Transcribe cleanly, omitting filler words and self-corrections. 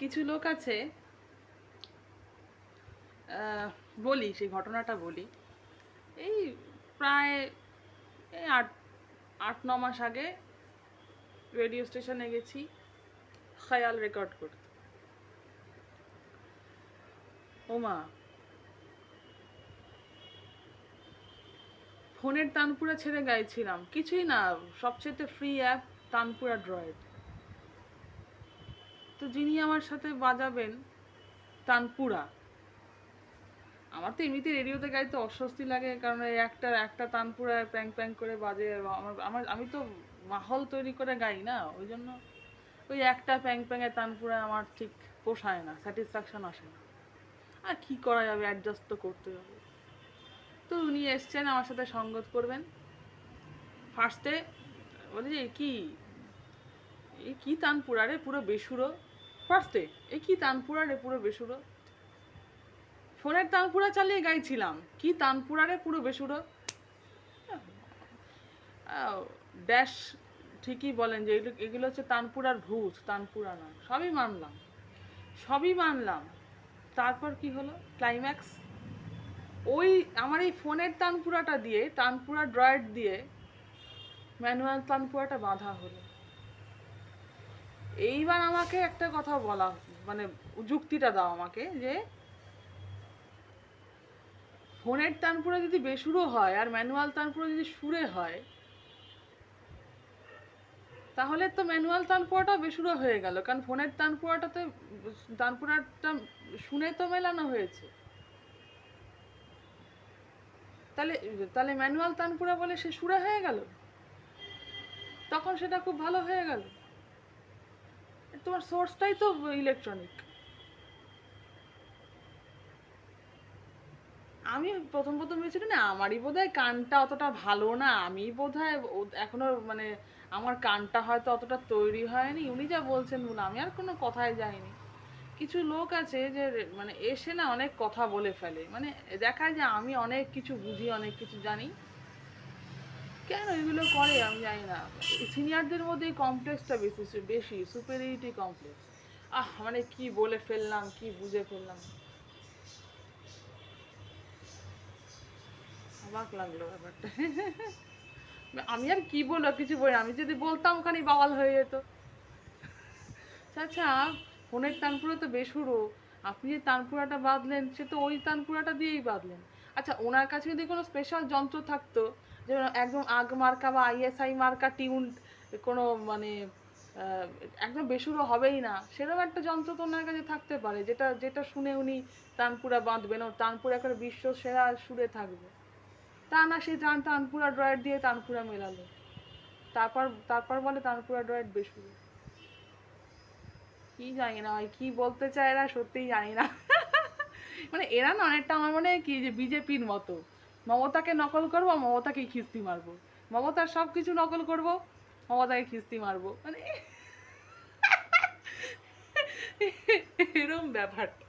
কিছু লোক আছে, বলি সেই ঘটনাটা বলি। এই প্রায় এই 8-9 মাস আগে রেডিও স্টেশনে গেছি খেয়াল রেকর্ড করতে। ওমা, ফোনের তানপুরা ছেড়ে গাইছিলাম, কিছুই না, সবচেয়ে ফ্রি অ্যাপ তানপুরা ড্রয়েড। তো যিনি আমার সাথে বাজাবেন তানপুরা, আমার তো এমনিতে রেডিওতে গাইতে অস্বস্তি লাগে, কারণ এই একটা তানপুরা প্যাং প্যাং করে বাজে। আমি তো মাহল তৈরি করে গাই না, ওই জন্য ওই একটা প্যাং প্যাঙে তানপুরা আমার ঠিক পোষায় না, স্যাটিসফ্যাকশন আসে না। আর কি করা যাবে, অ্যাডজাস্ট তো করতে হবে। তো উনি এসছেন আমার সাথে সঙ্গত করবেন। ফার্স্টে বলি যে কি তানপুরা রে, পুরো বেসুরো। ফার্স্টে কি তানপুরা রে, পুরো বেসুরো। ফোনের তানপুরা চালিয়ে গাইছিলাম, কি তানপুরা রে, পুরো বেসুরো। ড্যাশ ঠিকই বলেন যে এগুলো হচ্ছে তানপুরার ভূত, তানপুরা না। সবই মানলাম। তারপর কি হলো ক্লাইম্যাক্স? ওই আমার এই ফোনের তানপুরাটা দিয়ে, তানপুরা ড্রয়েড দিয়ে ম্যানুয়াল তানপুরাটা বাঁধা হলো। এইবার আমাকে একটা কথা বলা, মানে যুক্তিটা দাও আমাকে, যে ফোনের তানপুরা যদি বেসুরো হয় আর ম্যানুয়াল তানপুরা যদি সুরে হয়, তাহলে তো ম্যানুয়াল তানপুরাটা বেসুরো হয়ে গেল, কারণ ফোনের তানপুরাটা শুনে তো মেলানো হয়েছে। তাহলে তাহলে ম্যানুয়াল তানপুরা বলে সে সুরে হয়ে গেল, তখন সেটা খুব ভালো হয়ে গেল। তোমার সোর্সটাই তো ইলেকট্রনিক। আমি প্রথম ভেবেছিলাম না আমারই বোধহয় কানটা অতটা ভালো না, আমি বোধহয় এখনো মানে আমার কানটা হয়তো অতটা তৈরি হয়নি। উনি যা বলছেন বলে আমি আর কোনো কথায় যাইনি। কিছু লোক আছে যে মানে এসে না অনেক কথা বলে ফেলে, মানে দেখায় যে আমি অনেক কিছু বুঝি, অনেক কিছু জানি। কেন এগুলো করে আমি জানি না। সিনিয়রদের মধ্যে এই কমপ্লেক্সটা বেশি সুপেরিয়রিটি কমপ্লেক্স। মানে কি বলে ফেললাম, কি বুঝে ফেললাম, অবাক লাগলো ব্যাপারটা। আমি আর কি বলবো, কিছু বলি, আমি যদি বলতাম ওখানে বাওয়াল হয়ে যেত। আচ্ছা, ফোনের তানপুরা তো বেসুরো, আপনি যে তানপুরাটা বাঁধলেন সে তো ওই তানপুরাটা দিয়েই বাঁধলেন। আচ্ছা, ওনার কাছে যদি কোনো স্পেশাল যন্ত্র থাকতো, যেমন একদম আগ মার্কা বা আইএসআই মার্কা টিউন, কোনো মানে একদম বেসুরো হবেই না, সেরকম একটা যন্ত্র তো ওনার কাছে থাকতে পারে, যেটা যেটা শুনে উনি তানপুরা বাঁধবেন, ও তানপুরা করে বিশ্ব সেরা সুরে থাকবে। তা না, সেই তানপুরা ড্রয়েড দিয়ে তানপুরা মেলালো, তারপর তারপর বলে তানপুরা ড্রয়েড বেসুরো। কি জানি না ভাই, কি বলতে চায় এরা, সত্যিই জানি না। মানে এরা না অনেকটা আমার মনে হয় কি, যে বিজেপির মতো, মমতাকে নকল করবো, মমতাকেই খিস্তি মারবো, মমতার সব কিছু নকল করবো, মমতাকে খিস্তি মারবো, মানে এরম ব্যাপারটা।